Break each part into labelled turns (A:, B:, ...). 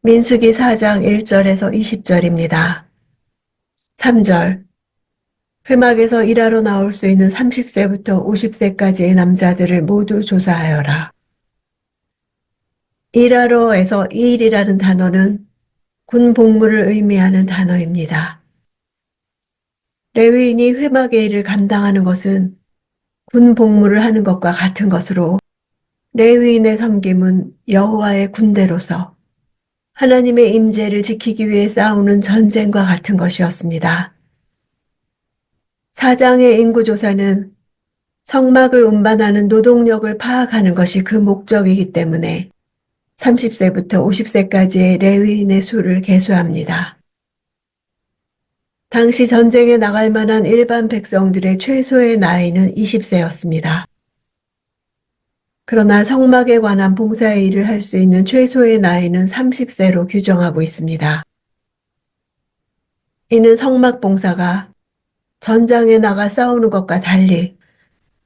A: 민수기 4장 1절에서 20절입니다. 3절. 회막에서 일하러 나올 수 있는 30세부터 50세까지의 남자들을 모두 조사하여라. 일하러에서 일이라는 단어는 군 복무를 의미하는 단어입니다. 레위인이 회막의 일을 감당하는 것은 군 복무를 하는 것과 같은 것으로 레위인의 섬김은 여호와의 군대로서 하나님의 임재를 지키기 위해 싸우는 전쟁과 같은 것이었습니다. 4장의 인구조사는 성막을 운반하는 노동력을 파악하는 것이 그 목적이기 때문에 30세부터 50세까지의 레위인의 수를 계수합니다. 당시 전쟁에 나갈 만한 일반 백성들의 최소의 나이는 20세였습니다. 그러나 성막에 관한 봉사의 일을 할 수 있는 최소의 나이는 30세로 규정하고 있습니다. 이는 성막 봉사가 전장에 나가 싸우는 것과 달리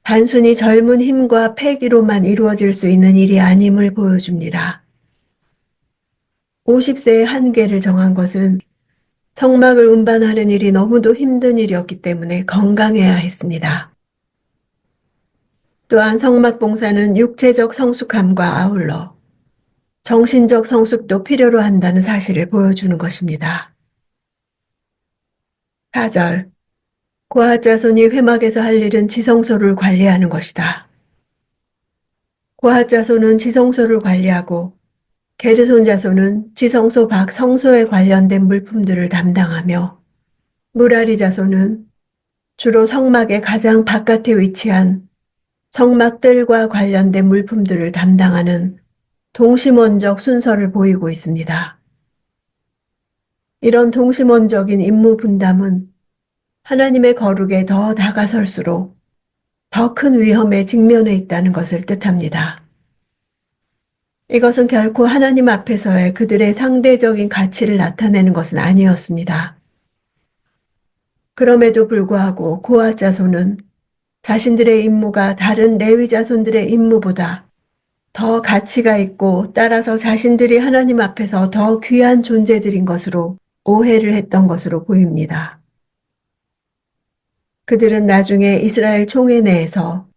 A: 단순히 젊은 힘과 패기로만 이루어질 수 있는 일이 아님을 보여줍니다. 50세의 한계를 정한 것은 성막을 운반하는 일이 너무도 힘든 일이었기 때문에 건강해야 했습니다. 또한 성막 봉사는 육체적 성숙함과 아울러 정신적 성숙도 필요로 한다는 사실을 보여주는 것입니다. 4절. 고앗 자손이 회막에서 할 일은 지성소를 관리하는 것이다. 고앗 자손은 지성소를 관리하고 게르손 자손은 지성소 밖 성소에 관련된 물품들을 담당하며 무라리 자손은 주로 성막의 가장 바깥에 위치한 성막들과 관련된 물품들을 담당하는 동심원적 순서를 보이고 있습니다. 이런 동심원적인 임무 분담은 하나님의 거룩에 더 다가설수록 더 큰 위험에 직면해 있다는 것을 뜻합니다. 이것은 결코 하나님 앞에서의 그들의 상대적인 가치를 나타내는 것은 아니었습니다. 그럼에도 불구하고 고앗 자손은 자신들의 임무가 다른 레위 자손들의 임무보다 더 가치가 있고 따라서 자신들이 하나님 앞에서 더 귀한 존재들인 것으로 오해를 했던 것으로 보입니다. 그들은 나중에 이스라엘 총회 내에서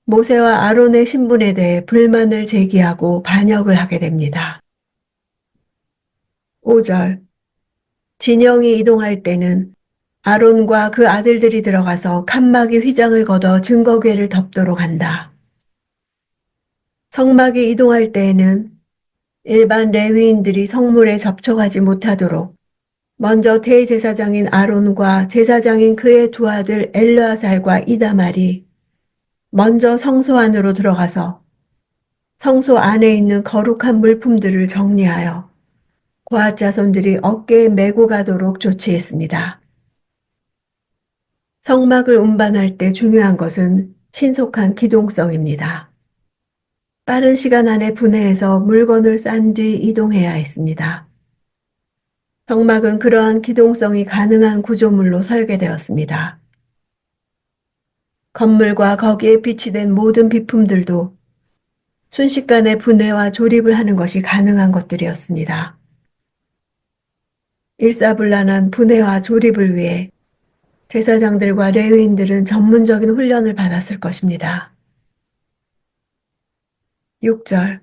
A: 모세와 아론의 신분에 대해 불만을 제기하고 반역을 하게 됩니다. 5절. 진영이 이동할 때는 아론과 그 아들들이 들어가서 칸막이 휘장을 걷어 증거궤를 덮도록 한다. 성막이 이동할 때에는 일반 레위인들이 성물에 접촉하지 못하도록 먼저 대제사장인 아론과 제사장인 그의 두 아들 엘르아살과 이다말이 먼저 성소 안으로 들어가서 성소 안에 있는 거룩한 물품들을 정리하여 고앗 자손들이 어깨에 메고 가도록 조치했습니다. 성막을 운반할 때 중요한 것은 신속한 기동성입니다. 빠른 시간 안에 분해해서 물건을 싼 뒤 이동해야 했습니다. 성막은 그러한 기동성이 가능한 구조물로 설계되었습니다. 건물과 거기에 비치된 모든 비품들도 순식간에 분해와 조립을 하는 것이 가능한 것들이었습니다. 일사불란한 분해와 조립을 위해 제사장들과 레위인들은 전문적인 훈련을 받았을 것입니다. 6절.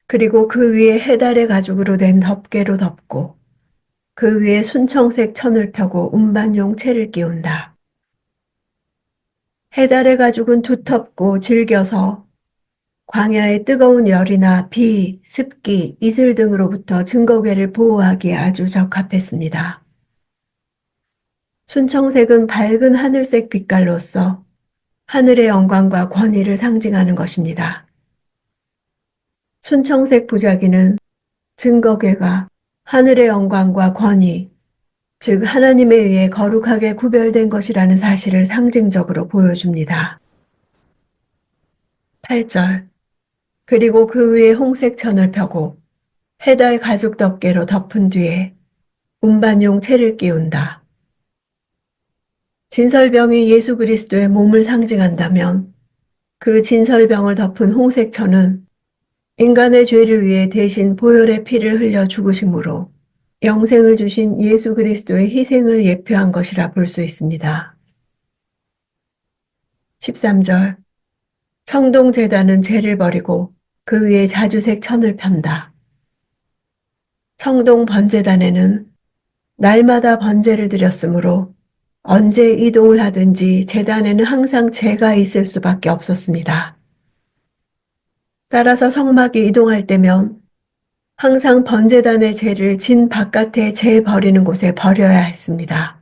A: 그리고 그 위에 해달의 가죽으로 된 덮개로 덮고 그 위에 순청색 천을 펴고 운반용 채를 끼운다. 해달의 가죽은 두텁고 질겨서 광야의 뜨거운 열이나 비, 습기, 이슬 등으로부터 증거궤를 보호하기에 아주 적합했습니다. 순청색은 밝은 하늘색 빛깔로서 하늘의 영광과 권위를 상징하는 것입니다. 순청색 보자기는 증거궤가 하늘의 영광과 권위, 즉 하나님에 의해 거룩하게 구별된 것이라는 사실을 상징적으로 보여줍니다. 8절. 그리고 그 위에 홍색 천을 펴고 해달 가죽 덮개로 덮은 뒤에 운반용 채를 끼운다. 진설병이 예수 그리스도의 몸을 상징한다면 그 진설병을 덮은 홍색 천은 인간의 죄를 위해 대신 보혈의 피를 흘려 죽으심으로 영생을 주신 예수 그리스도의 희생을 예표한 것이라 볼 수 있습니다. 13절 청동제단은 죄를 버리고 그 위에 자주색 천을 편다. 청동 번제단에는 날마다 번제를 드렸으므로 언제 이동을 하든지 제단에는 항상 재가 있을 수밖에 없었습니다. 따라서 성막이 이동할 때면 항상 번제단의 재를 진 바깥에 재 버리는 곳에 버려야 했습니다.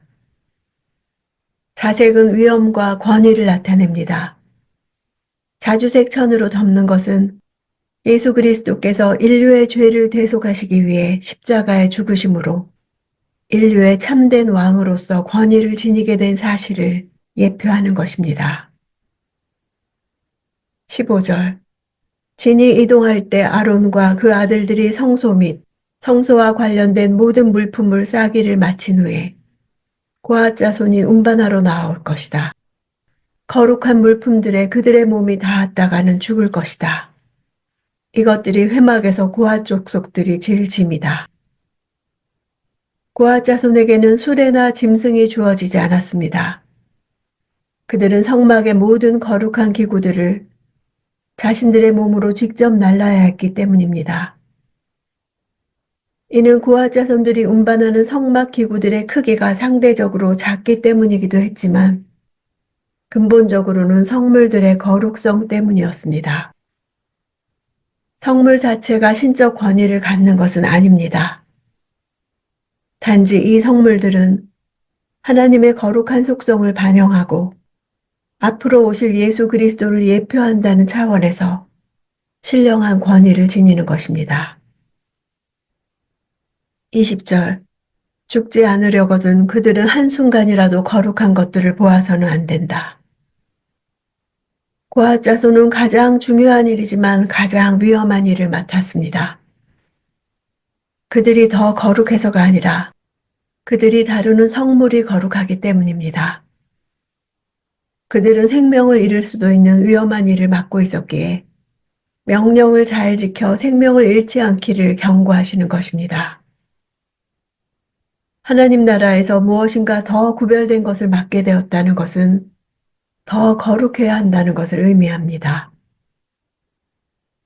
A: 자색은 위엄과 권위를 나타냅니다. 자주색 천으로 덮는 것은 예수 그리스도께서 인류의 죄를 대속하시기 위해 십자가에 죽으심으로 인류의 참된 왕으로서 권위를 지니게 된 사실을 예표하는 것입니다. 15절 진이 이동할 때 아론과 그 아들들이 성소 및 성소와 관련된 모든 물품을 싸기를 마친 후에 고앗 자손이 운반하러 나올 것이다. 거룩한 물품들에 그들의 몸이 닿았다가는 죽을 것이다. 이것들이 회막에서 고앗 족속들이 질 짐이다. 고앗 자손에게는 수레나 짐승이 주어지지 않았습니다. 그들은 성막의 모든 거룩한 기구들을 자신들의 몸으로 직접 날라야 했기 때문입니다. 이는 고앗 자손들이 운반하는 성막 기구들의 크기가 상대적으로 작기 때문이기도 했지만 근본적으로는 성물들의 거룩성 때문이었습니다. 성물 자체가 신적 권위를 갖는 것은 아닙니다. 단지 이 성물들은 하나님의 거룩한 속성을 반영하고 앞으로 오실 예수 그리스도를 예표한다는 차원에서 신령한 권위를 지니는 것입니다. 20절 죽지 않으려거든 그들은 한순간이라도 거룩한 것들을 보아서는 안 된다. 고앗 자손은 가장 중요한 일이지만 가장 위험한 일을 맡았습니다. 그들이 더 거룩해서가 아니라 그들이 다루는 성물이 거룩하기 때문입니다. 그들은 생명을 잃을 수도 있는 위험한 일을 맡고 있었기에 명령을 잘 지켜 생명을 잃지 않기를 경고하시는 것입니다. 하나님 나라에서 무엇인가 더 구별된 것을 맡게 되었다는 것은 더 거룩해야 한다는 것을 의미합니다.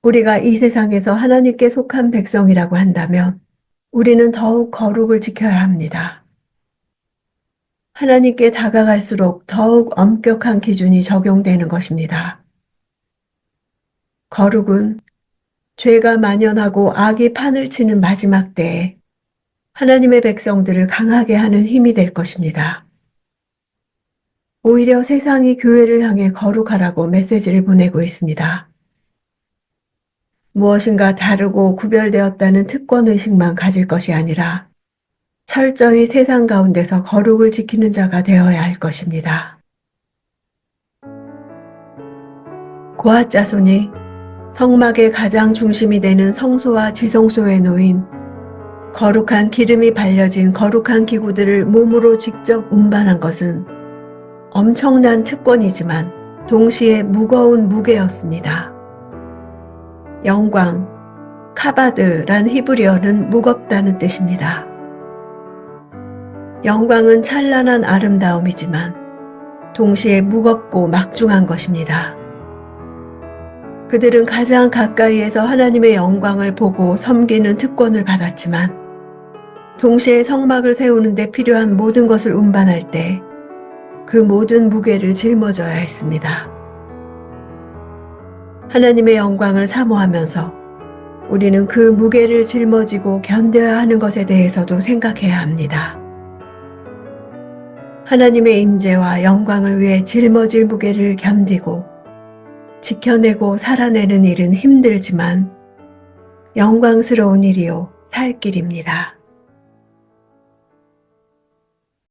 A: 우리가 이 세상에서 하나님께 속한 백성이라고 한다면 우리는 더욱 거룩을 지켜야 합니다. 하나님께 다가갈수록 더욱 엄격한 기준이 적용되는 것입니다. 거룩은 죄가 만연하고 악이 판을 치는 마지막 때에 하나님의 백성들을 강하게 하는 힘이 될 것입니다. 오히려 세상이 교회를 향해 거룩하라고 메시지를 보내고 있습니다. 무엇인가 다르고 구별되었다는 특권의식만 가질 것이 아니라 철저히 세상 가운데서 거룩을 지키는 자가 되어야 할 것입니다. 고앗 자손이 성막의 가장 중심이 되는 성소와 지성소에 놓인 거룩한 기름이 발려진 거룩한 기구들을 몸으로 직접 운반한 것은 엄청난 특권이지만 동시에 무거운 무게였습니다. 영광, 카바드란 히브리어는 무겁다는 뜻입니다. 영광은 찬란한 아름다움이지만 동시에 무겁고 막중한 것입니다. 그들은 가장 가까이에서 하나님의 영광을 보고 섬기는 특권을 받았지만 동시에 성막을 세우는 데 필요한 모든 것을 운반할 때 그 모든 무게를 짊어져야 했습니다. 하나님의 영광을 사모하면서 우리는 그 무게를 짊어지고 견뎌야 하는 것에 대해서도 생각해야 합니다. 하나님의 임재와 영광을 위해 짊어질 무게를 견디고 지켜내고 살아내는 일은 힘들지만 영광스러운 일이요 살 길입니다.